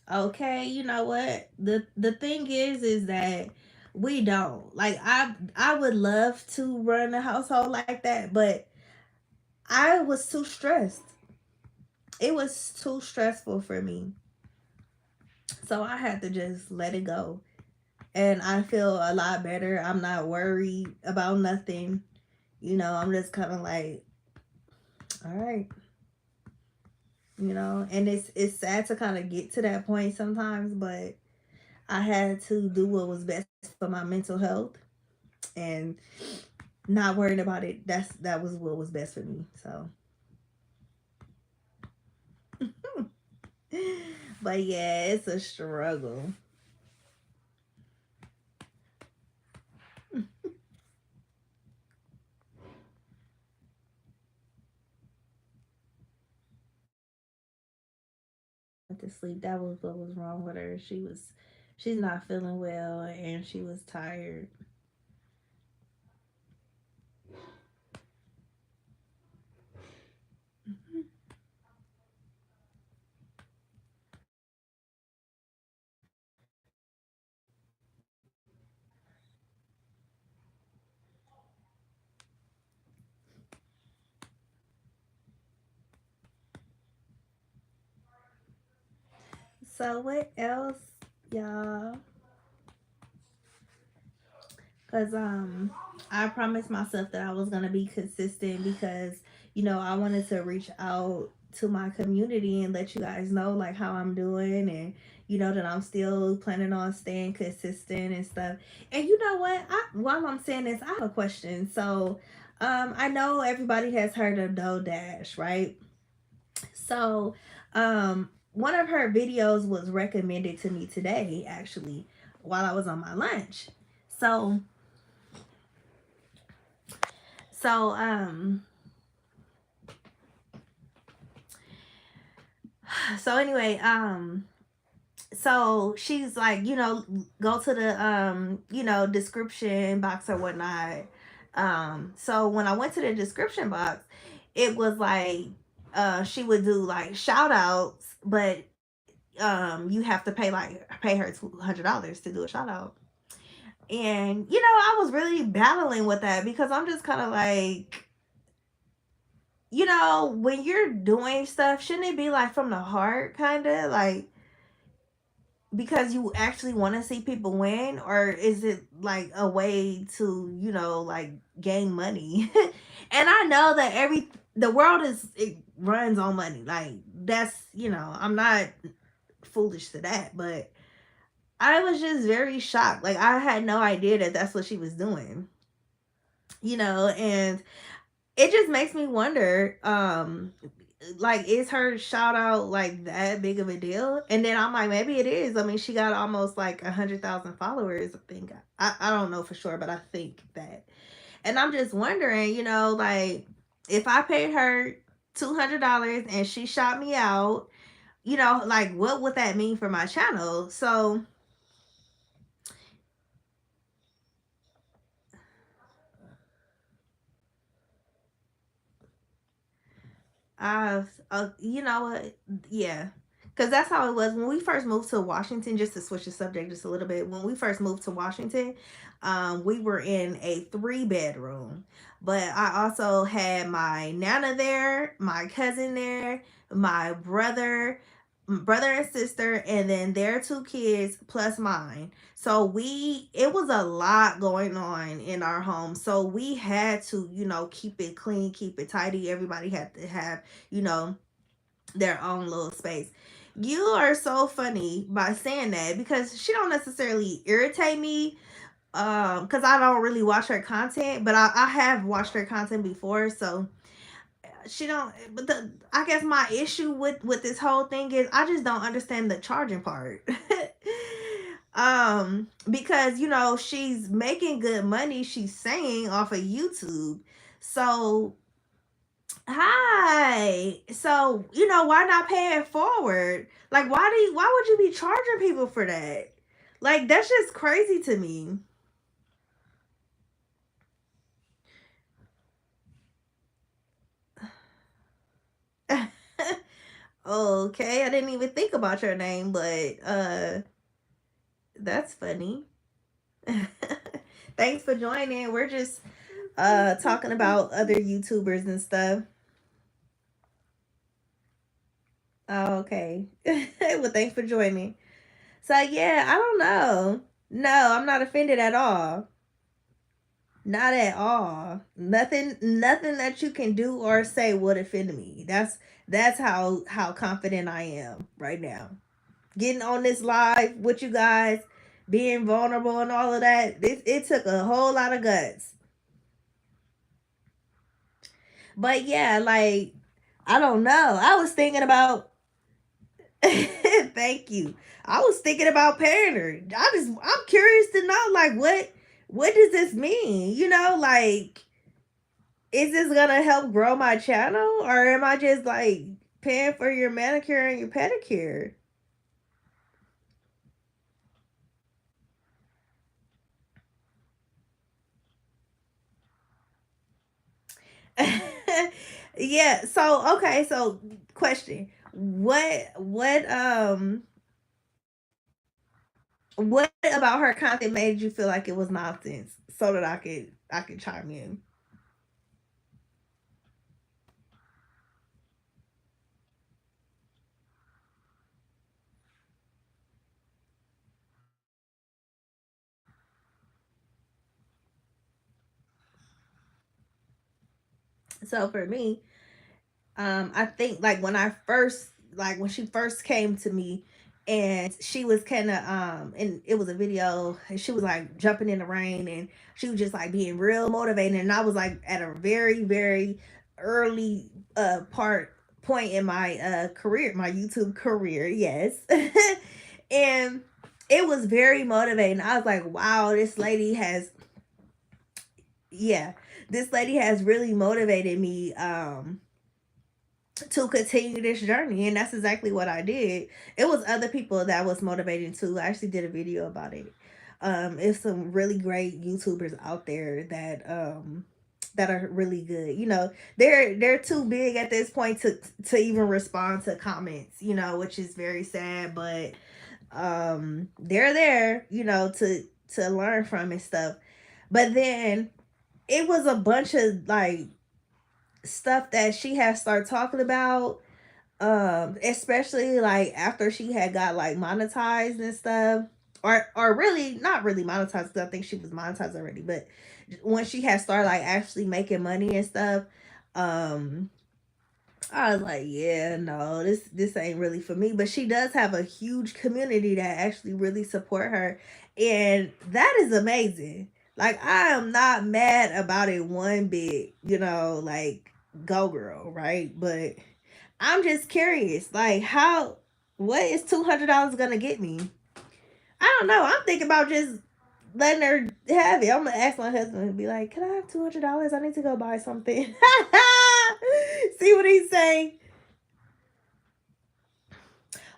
Okay, you know what? The thing is that We don't. Like I would love to run a household like that, but I was too stressed. It was too stressful for me. So I had to just let it go. And I feel a lot better. I'm not worried about nothing. I'm just kind of like, all right, and it's sad to kind of get to that point sometimes, but I had to do what was best for my mental health and not worrying about it. That was what was best for me. So, but yeah, it's a struggle. To sleep. That was what was wrong with her. She's not feeling well and she was tired. So what else, y'all? Cause I promised myself that I was gonna be consistent because I wanted to reach out to my community and let you guys know like how I'm doing and that I'm still planning on staying consistent and stuff. And you know what? While I'm saying this, I have a question. So I know everybody has heard of Doe Dash, right? So one of her videos was recommended to me today, actually, while I was on my lunch. So So anyway, so she's like, go to the description box or whatnot. So when I went to the description box, it was like she would do like shout outs, but you have to pay her $200 to do a shout out. And I was really battling with that because I'm just kind of like, when you're doing stuff, shouldn't it be like from the heart, kind of like because you actually want to see people win, or is it like a way to, like gain money? And I know that the world it runs on money. Like that's, I'm not foolish to that, but I was just very shocked. Like I had no idea that that's what she was doing, and it just makes me wonder like is her shout out like that big of a deal? And then I'm like, maybe it is. I mean, she got almost like 100,000 followers, I think. I don't know for sure, but I think that. And I'm just wondering, like if I paid her $200 and she shot me out, like what would that mean for my channel? So you know what? Yeah. Because that's how it was when we first moved to Washington. Just to switch the subject just a little bit, when we first moved to Washington, we were in a 3 bedroom, but I also had my nana there, my cousin there, my brother and sister, and then their 2 kids plus mine. So it was a lot going on in our home. So we had to, keep it clean, keep it tidy. Everybody had to have, you know, their own little space. You are so funny by saying that because she don't necessarily irritate me because I don't really watch her content, but I have watched her content before, so she don't. But I guess my issue with this whole thing is I just don't understand the charging part. Because she's making good money, she's saying, off of YouTube. So hi. So, why not pay it forward? Like why would you be charging people for that? Like that's just crazy to me. Okay, I didn't even think about your name, but that's funny. Thanks for joining. We're just talking about other YouTubers and stuff. Oh, okay. Well, thanks for joining. So yeah, I don't know. No, I'm not offended at all. Not at all. Nothing that you can do or say would offend me. That's how confident I am right now. Getting on this live with you guys, being vulnerable and all of that. It took a whole lot of guts. But yeah, like I don't know. I was thinking about thank you. I was thinking about parenting. I'm curious to know like what does this mean? You know, like is this gonna help grow my channel or am I just like paying for your manicure and your pedicure? Yeah, so okay, so question. What about her content made you feel like it was nonsense so that I could chime in? So for me, I think like when she first came to me and she was kind of and it was a video and she was like jumping in the rain and she was just like being real motivating and I was like at a very early point in my career, my YouTube career, yes. And it was very motivating. I was like, wow, yeah, this lady has really motivated me to continue this journey, and that's exactly what I did. It was other people that was motivating too. I actually did a video about it. It's some really great YouTubers out there that are really good. You know, they're too big at this point to even respond to comments, you know, which is very sad, but they're there, you know, to learn from and stuff. But then it was a bunch of like stuff that she had started talking about, especially like after she had got like monetized and stuff, or really not really monetized because I think she was monetized already, but when she had started like actually making money and stuff, um I was like, yeah, no, this ain't really for me. But she does have a huge community that actually really support her, and that is amazing. Like I am not mad about it one bit, you know, like go girl, right? But I'm just curious, like how what is $200 gonna get me? I don't know. I'm thinking about just letting her have it. I'm gonna ask my husband and be like, "Can I have $200? I need to go buy something." See what he's saying?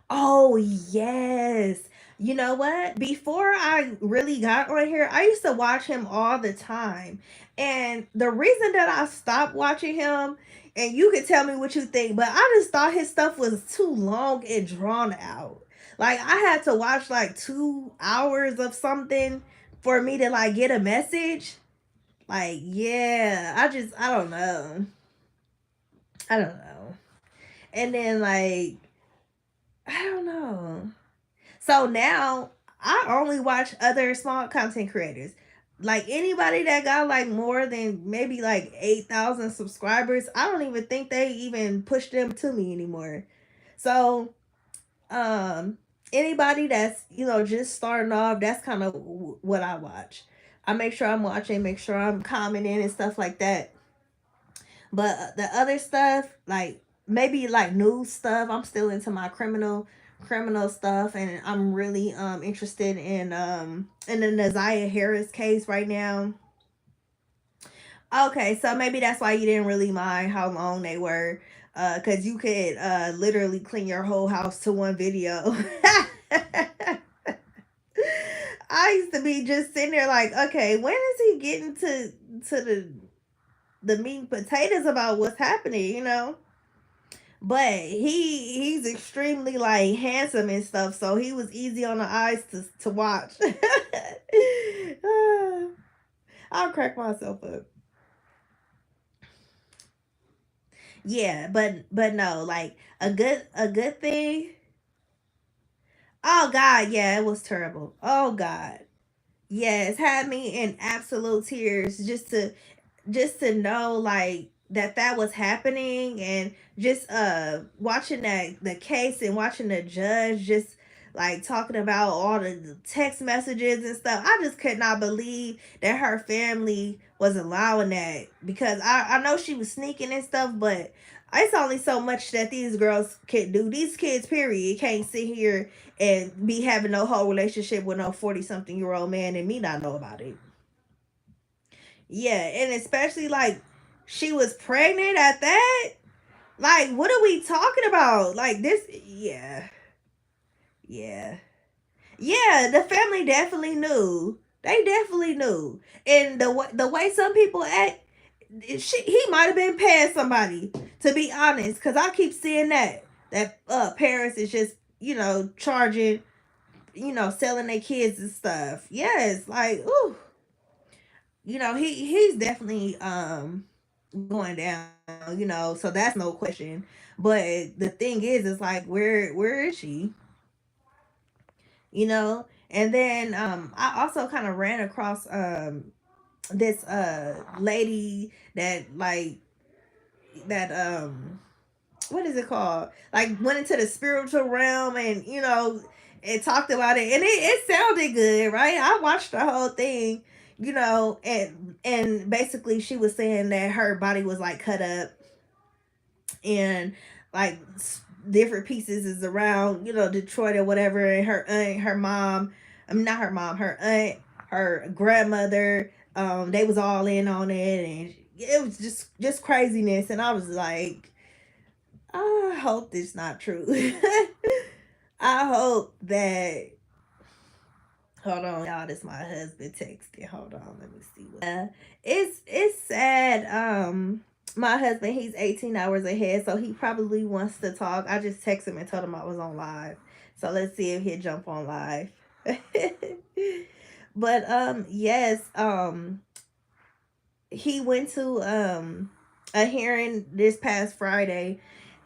Oh, yes. You know what? Before I really got on here, I used to watch him all the time. And the reason that I stopped watching him, and you can tell me what you think, but I just thought his stuff was too long and drawn out. Like I had to watch like 2 hours of something for me to like get a message. Like, yeah, I don't know. I don't know. And then like I don't know. So now I only watch other small content creators. Like anybody that got like more than maybe like 8,000 subscribers, I don't even think they even push them to me anymore. So, um anybody that's, you know, just starting off, that's kind of what I watch. I make sure I'm watching, make sure I'm commenting and stuff like that. But the other stuff, like maybe like news stuff, I'm still into my criminal stuff, and I'm really interested in the Naziah Harris case right now. Okay, so maybe that's why you didn't really mind how long they were, because you could literally clean your whole house to one video. I used to be just sitting there like, okay, when is he getting to the meat and potatoes about what's happening, you know? But he's extremely like handsome and stuff, so he was easy on the eyes to watch. I'll crack myself up. Yeah, but no, like a good thing. Oh God, yeah, it was terrible. Oh God. Yes, had me in absolute tears just to know like that was happening, and just watching that the case and watching the judge just like talking about all the text messages and stuff. I just could not believe that her family was allowing that, because I know she was sneaking and stuff, but it's only so much that these girls can do. These kids, period, can't sit here and be having no whole relationship with no 40 something year old man and me not know about it. Yeah, and especially like she was pregnant at that. Like, what are we talking about? Like this, yeah, yeah, yeah. The family definitely knew. They definitely knew, and the way some people act, he might have been paying somebody. To be honest, because I keep seeing that parents is just charging, selling their kids and stuff. Yes, like ooh, he's definitely going down, so that's no question. But the thing is like where is she? And then I also kind of ran across this lady that like that what is it called? Like went into the spiritual realm, and it talked about it, and it sounded good, right? I watched the whole thing, and basically she was saying that her body was like cut up, and like different pieces is around, Detroit or whatever, and her aunt, her mom, I mean not her mom, her aunt, her grandmother, they was all in on it, and it was just craziness, and I was like, I hope this not true. I hope that. Hold on, y'all. This my husband texting. Hold on, let me see. It's sad. My husband, he's 18 hours ahead, so he probably wants to talk. I just texted him and told him I was on live. So let's see if he'll jump on live. But yes, he went to a hearing this past Friday,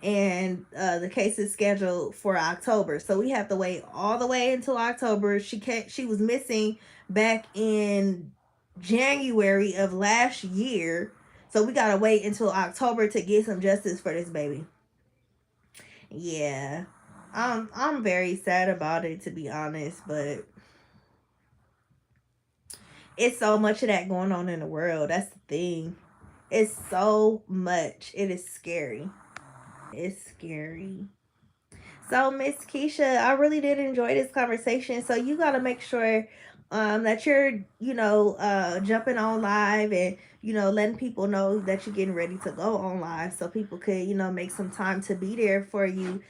and the case is scheduled for October. So we have to wait all the way until October. She was missing back in January of last year. So we gotta wait until October to get some justice for this baby. Yeah. I'm very sad about it, to be honest, but it's so much of that going on in the world. That's the thing. It's so much. It is scary. It's scary. So, Miss Keisha, I really did enjoy this conversation. So you gotta make sure that you're, jumping on live, and letting people know that you're getting ready to go on live, so people could, make some time to be there for you,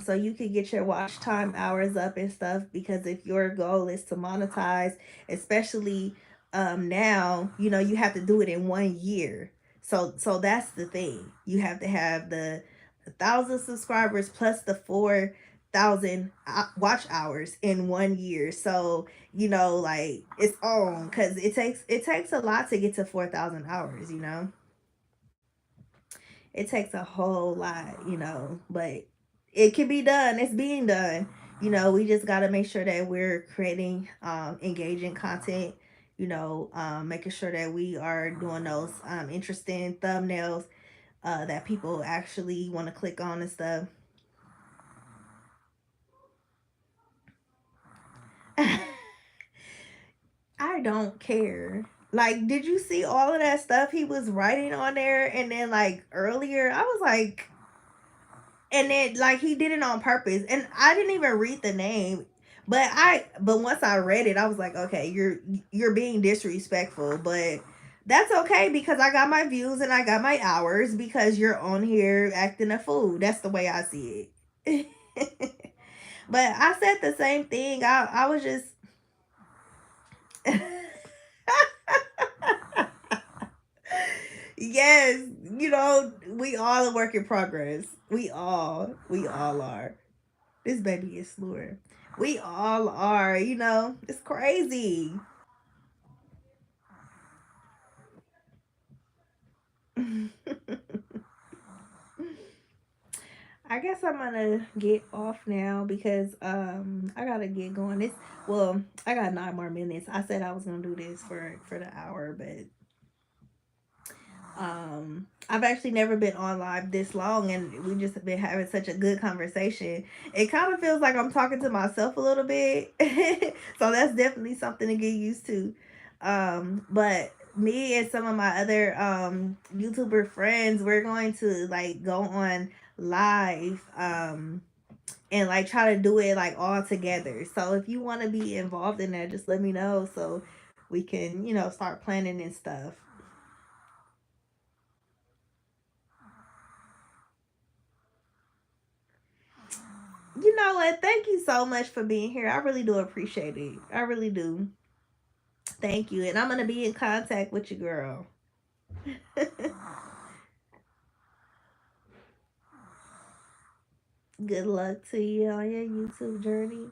so you could get your watch time hours up and stuff. Because if your goal is to monetize, especially now, you have to do it in 1 year. So that's the thing. You have to have the 1,000 subscribers plus the 4,000 watch hours in 1 year. So like it's on, because it takes a lot to get to 4,000 hours. It takes a whole lot. But it can be done. It's being done. We just got to make sure that we're creating engaging content. Making sure that we are doing those interesting thumbnails that people actually want to click on and stuff. I don't care. Like, did you see all of that stuff he was writing on there? And then, like, earlier, I was like, and then, like, he did it on purpose. And I didn't even read the name. But once I read it, I was like, okay, you're being disrespectful. But that's okay, because I got my views and I got my hours, because you're on here acting a fool. That's the way I see it. But I said the same thing. I was just. Yes, we all a work in progress. We all are. This baby is slurring. We all are. It's crazy. I guess I'm gonna get off now because I gotta get going. I got 9 more minutes. I said I was gonna do this for the hour, but I've actually never been on live this long, and we just been having such a good conversation. It kind of feels like I'm talking to myself a little bit. So that's definitely something to get used to. But me and some of my other YouTuber friends, we're going to like go on live and like try to do it like all together. So if you want to be involved in that, just let me know so we can, start planning and stuff. You know what? Thank you so much for being here. I really do appreciate it. I really do. Thank you. And I'm going to be in contact with you, girl. Good luck to you on your YouTube journey.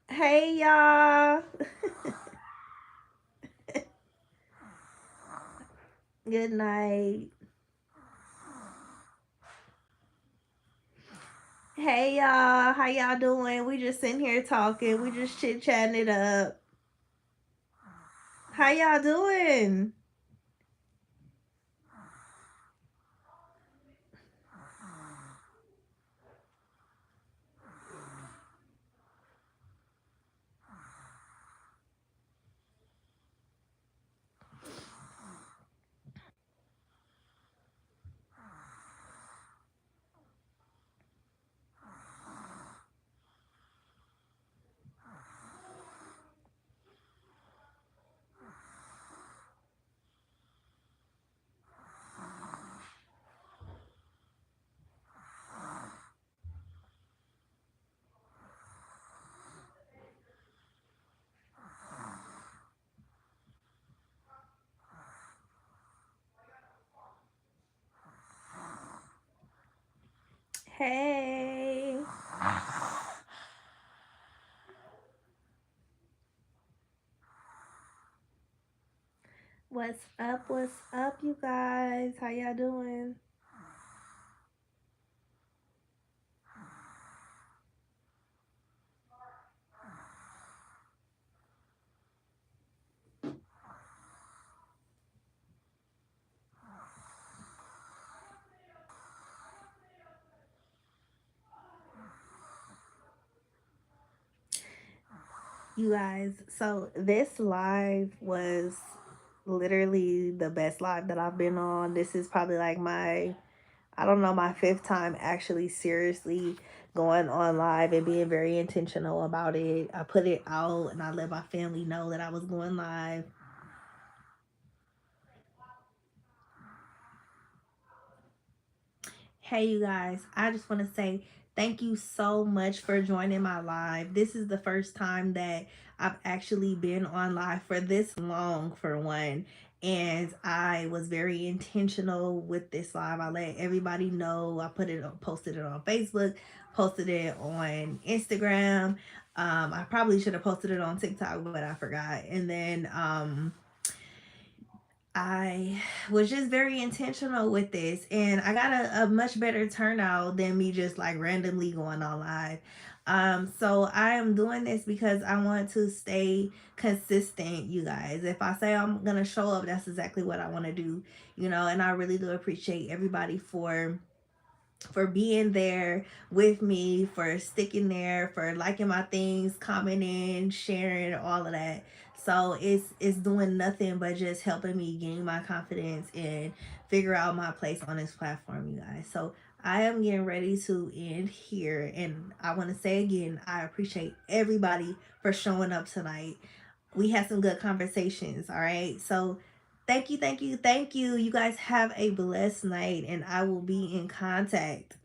Hey, y'all. Good night. Hey, y'all. How y'all doing? We just sitting here talking. We just chit chatting it up. How y'all doing? Hey. What's up? What's up, you guys? How y'all doing? You guys, so this live was literally the best live that I've been on. This is probably like I don't know, my fifth time actually seriously going on live and being very intentional about it. I put it out and I let my family know that I was going live. Hey, you guys, I just want to say thank you so much for joining my live. This is the first time that I've actually been on live for this long, for one. And I was very intentional with this live. I let everybody know. I posted it on Facebook, posted it on Instagram. I probably should have posted it on TikTok, but I forgot. And then I was just very intentional with this, and I got a much better turnout than me just like randomly going on live. So I am doing this because I want to stay consistent, you guys. If I say I'm gonna show up, that's exactly what I want to do, and I really do appreciate everybody for being there with me, for sticking there, for liking my things, commenting, sharing, all of that. So it's doing nothing but just helping me gain my confidence and figure out my place on this platform, you guys. So I am getting ready to end here, and I want to say again, I appreciate everybody for showing up tonight. We had some good conversations, all right? So thank you, thank you, thank you. You guys have a blessed night, and I will be in contact.